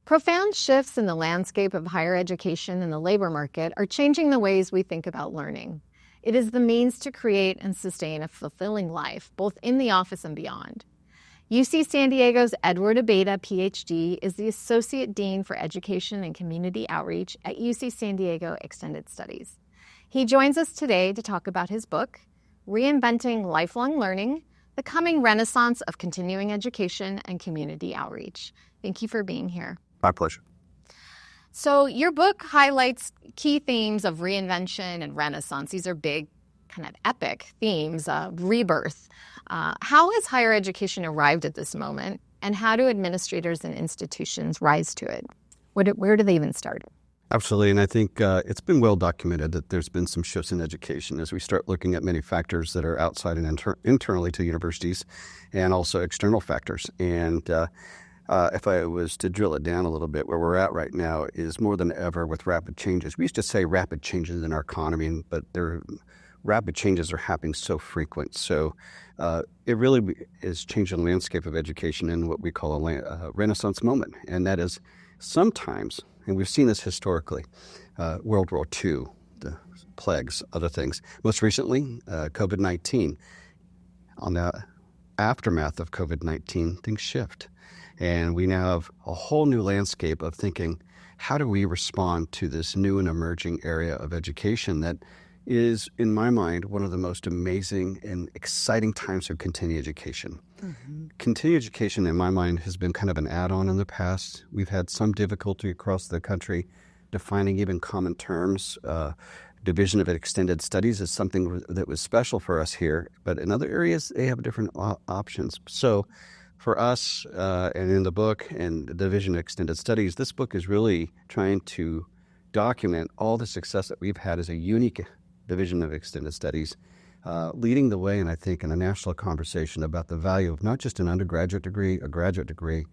Profound shifts in the landscape of higher education and the labor market are changing the ways we think about learning. It is the means to create and sustain a fulfilling life, both in the office and beyond. UC San Diego's Edward Abeyta, Ph.D., is the Associate Dean for Education and Community Outreach at UC San Diego Extended Studies. He joins us today to talk about his book, Reinventing Lifelong Learning, the Coming Renaissance of Continuing Education and Community Outreach. Thank you for being here. My pleasure. So your book highlights key themes of reinvention and renaissance. These are big, kind of epic themes, rebirth. How has higher education arrived at this moment, and how do administrators and institutions rise to it? Where do they even start? Absolutely, and I think it's been well documented that there's been some shifts in education as we start looking at many factors that are outside and internally to universities, and also external factors. And if I was to drill it down a little bit, where we're at right now is more than ever with rapid changes. We used to say rapid changes in our economy, but rapid changes are happening so frequent. So it really is changing the landscape of education in what we call a renaissance moment. And that is sometimes, and we've seen this historically, World War II, the plagues, other things. Most recently, COVID-19. On the aftermath of COVID-19, things shift. And we now have a whole new landscape of thinking, how do we respond to this new and emerging area of education that is, in my mind, one of the most amazing and exciting times of continuing education. Mm-hmm. Continuing education, in my mind, has been kind of an add-on in the past. We've had some difficulty across the country defining even common terms. Division of Extended Studies is something that was special for us here, but in other areas, they have different options. So for us, and in the book and the Division of Extended Studies, this book is really trying to document all the success that we've had as a unique Division of Extended Studies, leading the way, and I think, in a national conversation about the value of not just an undergraduate degree, a graduate degree,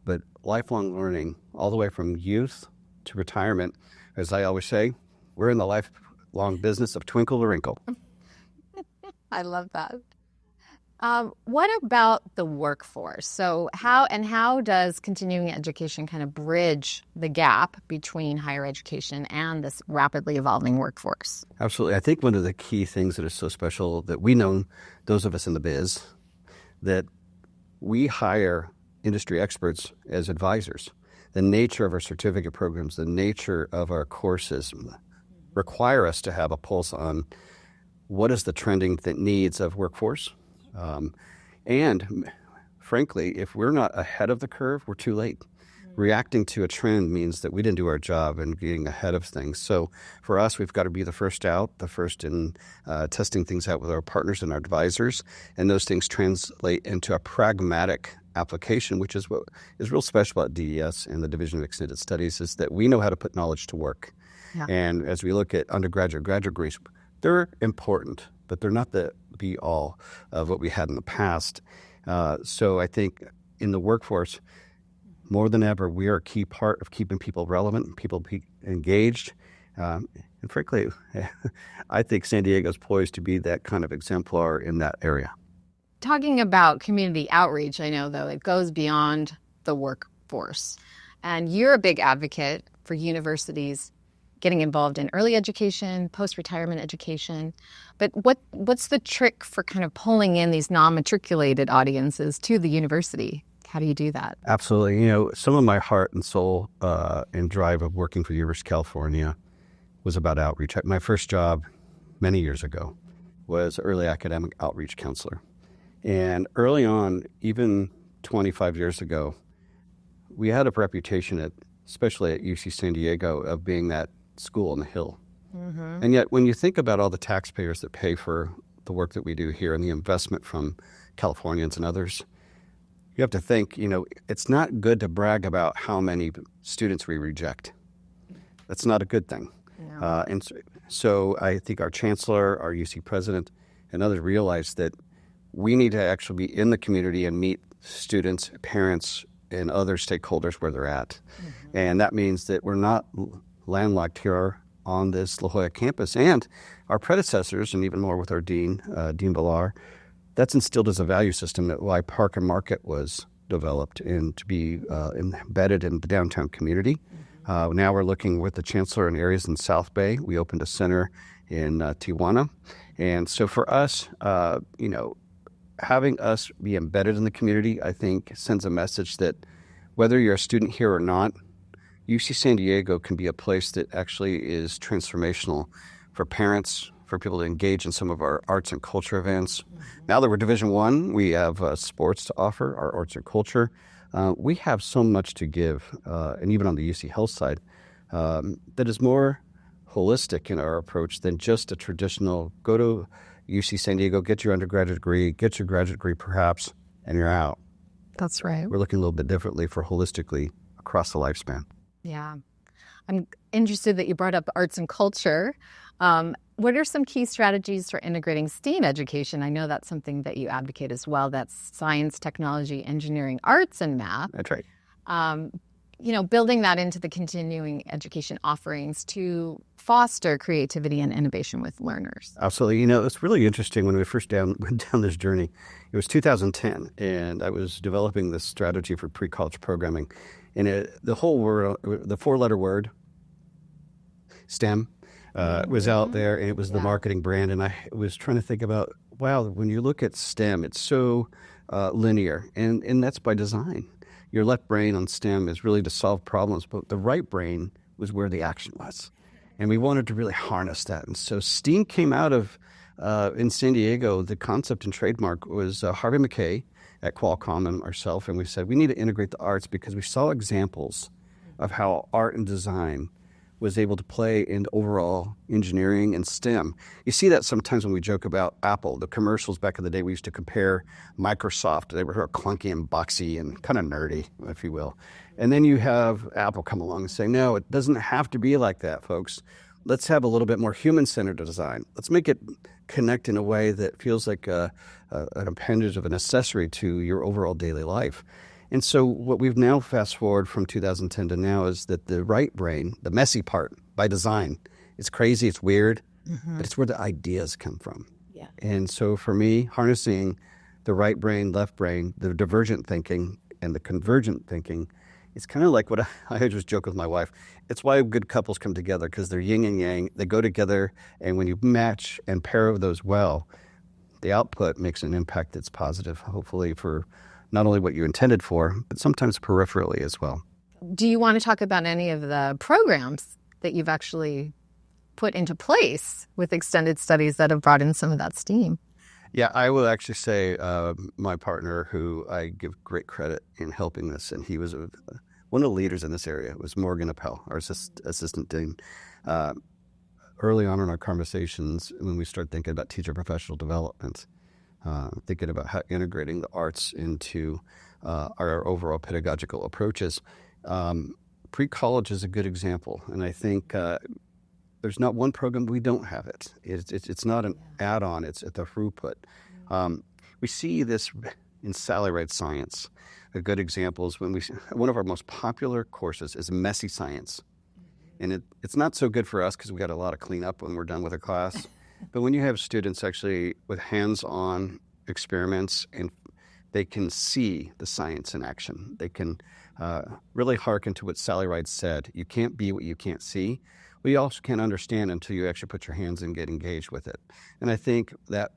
but lifelong learning all the way from youth to retirement. As I always say, we're in the lifelong business of twinkle to wrinkle. I love that. What about the workforce? So how does continuing education kind of bridge the gap between higher education and this rapidly evolving workforce? Absolutely. I think one of the key things that is so special that we know, those of us in the biz, that we hire industry experts as advisors. The nature of our certificate programs, the nature of our courses require us to have a pulse on what is the trending needs of workforce. And frankly, if we're not ahead of the curve, we're too late. Reacting to a trend means that we didn't do our job in getting ahead of things. So for us, we've got to be the first out, the first in testing things out with our partners and our advisors. And those things translate into a pragmatic application, which is what is real special about DES and the Division of Extended Studies, is that we know how to put knowledge to work. Yeah. And as we look at undergraduate, graduate degrees, they're important, but they're not the be-all of what we had in the past. So I think in the workforce, more than ever, we are a key part of keeping people relevant, people engaged. And frankly, I think San Diego's poised to be that kind of exemplar in that area. Talking about community outreach, I know, though, it goes beyond the workforce. And you're a big advocate for universities getting involved in early education, post-retirement education. But what's the trick for kind of pulling in these non-matriculated audiences to the university? How do you do that? Absolutely. You know, some of my heart and soul and drive of working for the University of California was about outreach. My first job many years ago was early academic outreach counselor. And early on, even 25 years ago, we had a reputation, especially at UC San Diego, of being that school on the hill. Mm-hmm. And yet, when you think about all the taxpayers that pay for the work that we do here and the investment from Californians and others, you have to think, it's not good to brag about how many students we reject. That's not a good thing. No. And so I think our chancellor, our UC president, and others realize that we need to actually be in the community and meet students, parents, and other stakeholders where they're at. Mm-hmm. And that means that we're not landlocked here on this La Jolla campus. And our predecessors, and even more with our dean, Dean Villar, that's instilled as a value system that why Park and Market was developed and to be embedded in the downtown community. Now we're looking with the chancellor in areas in South Bay. We opened a center in Tijuana. And so for us, having us be embedded in the community, I think sends a message that whether you're a student here or not, UC San Diego can be a place that actually is transformational for parents, for people to engage in some of our arts and culture events. Now that we're Division I, we have sports to offer, our arts and culture. We have so much to give, and even on the UC Health side, that is more holistic in our approach than just a traditional go to UC San Diego, get your undergraduate degree, get your graduate degree perhaps, and you're out. That's right. We're looking a little bit differently for holistically across the lifespan. Yeah. I'm interested that you brought up arts and culture. What are some key strategies for integrating STEAM education? I know that's something that you advocate as well. That's science, technology, engineering, arts, and math. That's right. Building that into the continuing education offerings to foster creativity and innovation with learners. Absolutely. It's really interesting when we first went down this journey. It was 2010, and I was developing this strategy for pre-college programming. And the whole word, the four-letter word, STEM, was out there, and it was the marketing brand. And I was trying to think about, wow, when you look at STEM, it's so linear, and that's by design. Your left brain on STEM is really to solve problems, but the right brain was where the action was. And we wanted to really harness that. And so STEAM came out of, in San Diego, the concept and trademark was Harvey McKay at Qualcomm and ourselves, and we said we need to integrate the arts because we saw examples of how art and design was able to play in overall engineering and STEM. You see that sometimes when we joke about Apple. The commercials back in the day, we used to compare Microsoft. They were clunky and boxy and kind of nerdy, if you will. And then you have Apple come along and say, no, it doesn't have to be like that, folks. Let's have a little bit more human-centered design. Let's make it connect in a way that feels like an appendage of an accessory to your overall daily life. And so what we've now fast forward from 2010 to now is that the right brain, the messy part by design, it's crazy, it's weird, but it's where the ideas come from. Yeah. And so for me, harnessing the right brain, left brain, the divergent thinking and the convergent thinking, it's kind of like what I just joke with my wife. It's why good couples come together, because they're yin and yang. They go together, and when you match and pair those well, the output makes an impact that's positive, hopefully for not only what you intended for, but sometimes peripherally as well. Do you want to talk about any of the programs that you've actually put into place with extended studies that have brought in some of that STEAM? Yeah, I will actually say my partner, who I give great credit in helping this, and he was one of the leaders in this area, was Morgan Appel, our assistant dean. Early on in our conversations, when we started thinking about teacher professional development, thinking about how integrating the arts into our overall pedagogical approaches. Pre-college is a good example, and I think there's not one program we don't have it. It's not an add-on, it's at the throughput. We see this in salary science. A good example is when one of our most popular courses is messy science. And it's not so good for us because we got a lot of cleanup when we're done with a class. But when you have students actually with hands-on experiments and they can see the science in action, they can really hearken to what Sally Ride said. You can't be what you can't see. Well, you also can't understand until you actually put your hands and get engaged with it. And I think that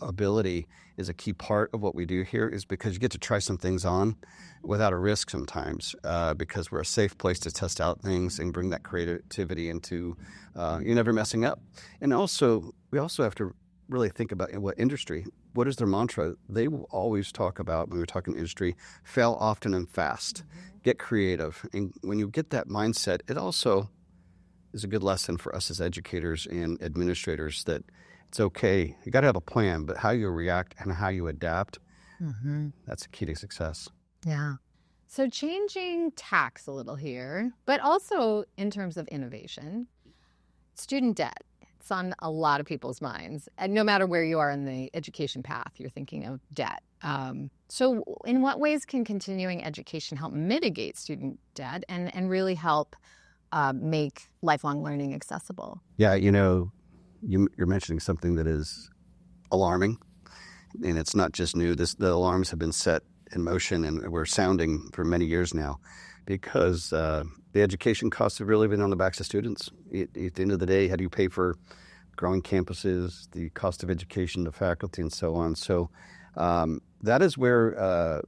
ability is a key part of what we do here, is because you get to try some things on without a risk sometimes, because we're a safe place to test out things and bring that creativity into you're never messing up. And also, we also have to really think about what industry, what is their mantra? They will always talk about, when we're talking industry, fail often and fast, get creative. And when you get that mindset, it also is a good lesson for us as educators and administrators that it's okay. You got to have a plan, but how you react and how you adapt, that's the key to success. Yeah. So changing tacks a little here, but also in terms of innovation, student debt. It's on a lot of people's minds. And no matter where you are in the education path, you're thinking of debt. So in what ways can continuing education help mitigate student debt and really help make lifelong learning accessible? Yeah, you're mentioning something that is alarming, and it's not just new. The alarms have been set in motion, and we're sounding for many years now, because the education costs have really been on the backs of students. At the end of the day, how do you pay for growing campuses, the cost of education, the faculty, and so on? So that is where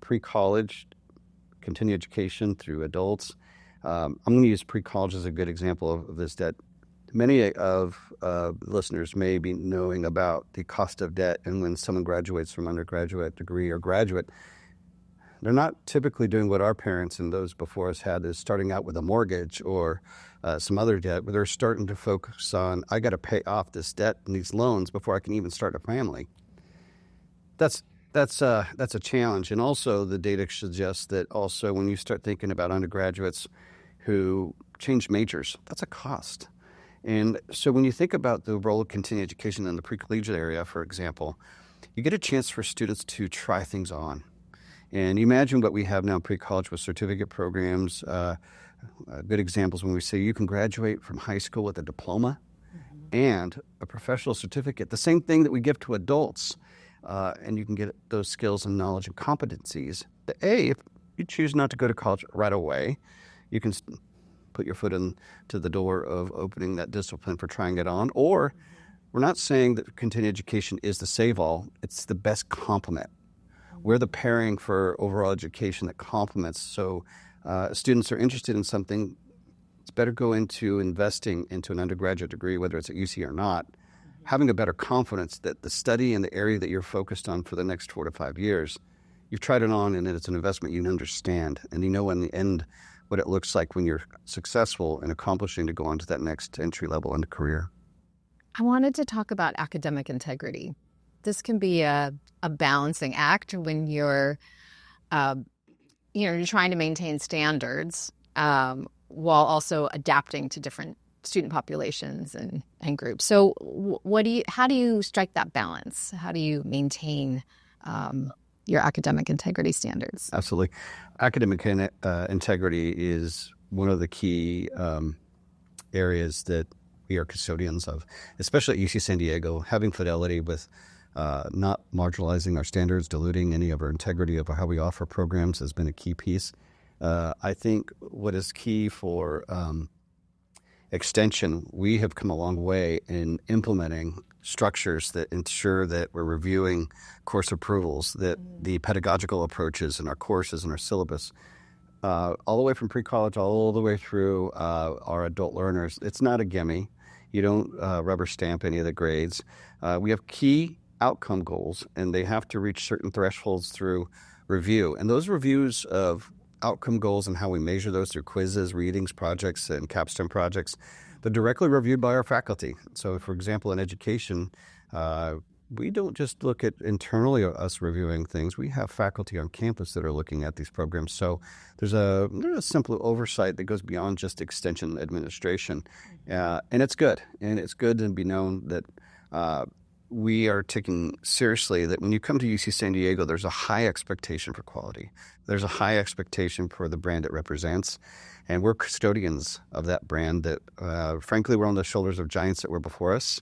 pre-college, continuing education through adults. I'm going to use pre-college as a good example of this, that many of listeners may be knowing about the cost of debt, and when someone graduates from undergraduate degree or graduate, they're not typically doing what our parents and those before us had, is starting out with a mortgage or some other debt, but they're starting to focus on, I got to pay off this debt and these loans before I can even start a family. That's a challenge. And also the data suggests that also when you start thinking about undergraduates who change majors, that's a cost. And so when you think about the role of continuing education in the pre-collegiate area, for example, you get a chance for students to try things on. And imagine what we have now in pre-college with certificate programs. Good examples when we say you can graduate from high school with a diploma and a professional certificate, the same thing that we give to adults. And you can get those skills and knowledge and competencies. If you choose not to go to college right away, you can put your foot into the door of opening that discipline for trying it on. Or we're not saying that continuing education is the save-all. It's the best complement. We're the pairing for overall education that complements. So students are interested in something, it's better go into investing into an undergraduate degree, whether it's at UC or not, having a better confidence that the study and the area that you're focused on for the next 4 to 5 years, you've tried it on and it's an investment you understand, and you know in the end what it looks like when you're successful in accomplishing to go on to that next entry level in the career. I wanted to talk about academic integrity. This can be a balancing act when you're trying to maintain standards while also adapting to different student populations and groups. So how do you strike that balance? How do you maintain your academic integrity standards? Absolutely. Academic integrity is one of the key areas that we are custodians of, especially at UC San Diego, having fidelity with not marginalizing our standards, diluting any of our integrity of how we offer programs has been a key piece. I think what is key for extension, we have come a long way in implementing structures that ensure that we're reviewing course approvals, that the pedagogical approaches in our courses and our syllabus, all the way from pre-college, all the way through our adult learners. It's not a gimme. You don't rubber stamp any of the grades. We have key outcome goals, and they have to reach certain thresholds through review. And those reviews of outcome goals and how we measure those through quizzes, readings, projects, and capstone projects, they're directly reviewed by our faculty. So, for example, in education, we don't just look at internally us reviewing things. We have faculty on campus that are looking at these programs. So there's a simple oversight that goes beyond just extension administration. And it's good. And it's good to be known that we are taking seriously that when you come to UC San Diego, there's a high expectation for quality. There's a high expectation for the brand it represents. And we're custodians of that brand that, frankly, we're on the shoulders of giants that were before us.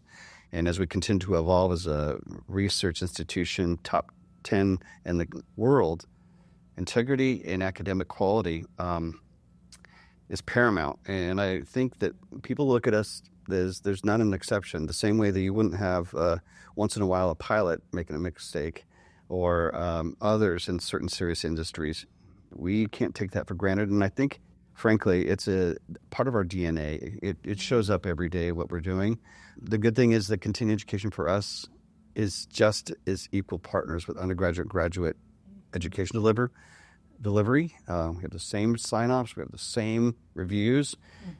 And as we continue to evolve as a research institution, top 10 in the world, integrity and academic quality is paramount. And I think that people look at us, there's not an exception. The same way that you wouldn't have once in a while a pilot making a mistake or others in certain serious industries. We can't take that for granted. And I think, frankly, it's a part of our DNA. It shows up every day what we're doing. The good thing is that continuing education for us is just as equal partners with undergraduate and graduate education delivery. We have the same sign-offs. We have the same reviews.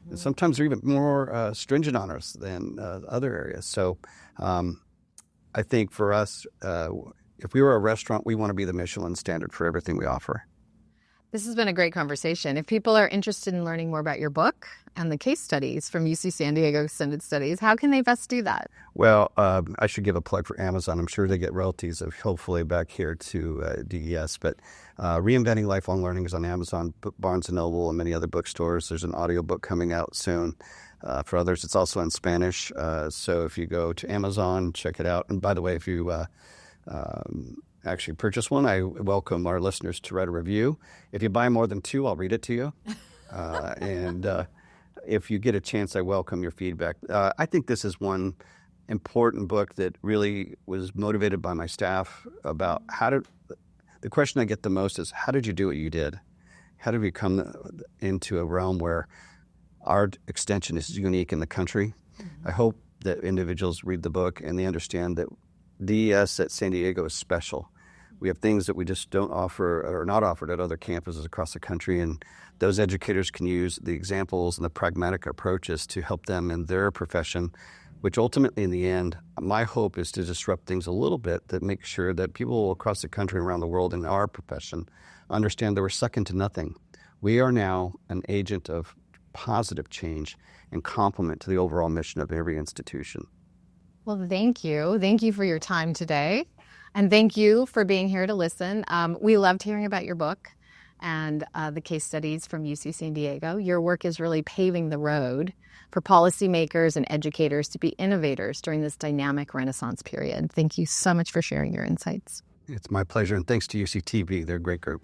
And sometimes they're even more stringent on us than other areas. So I think for us, if we were a restaurant, we want to be the Michelin standard for everything we offer. This has been a great conversation. If people are interested in learning more about your book and the case studies from UC San Diego Extended Studies, how can they best do that? Well, I should give a plug for Amazon. I'm sure they get royalties of hopefully back here to DES. But Reinventing Lifelong Learning is on Amazon, Barnes & Noble, and many other bookstores. There's an audiobook coming out soon. For others, it's also in Spanish. So if you go to Amazon, check it out. And by the way, if you actually purchase one. I welcome our listeners to write a review. If you buy more than 2, I'll read it to you. And if you get a chance, I welcome your feedback. I think this is one important book that really was motivated by my staff about the question I get the most is, how did you do what you did? How did we come into a realm where our extension is unique in the country? I hope that individuals read the book and they understand that DES at San Diego is special. We have things that we just don't offer or are not offered at other campuses across the country, and those educators can use the examples and the pragmatic approaches to help them in their profession, which ultimately in the end, my hope is to disrupt things a little bit that make sure that people across the country and around the world in our profession understand that we're second to nothing. We are now an agent of positive change and complement to the overall mission of every institution. Well, thank you. Thank you for your time today. And thank you for being here to listen. We loved hearing about your book and the case studies from UC San Diego. Your work is really paving the road for policymakers and educators to be innovators during this dynamic Renaissance period. Thank you so much for sharing your insights. It's my pleasure, and thanks to UCTV. They're a great group.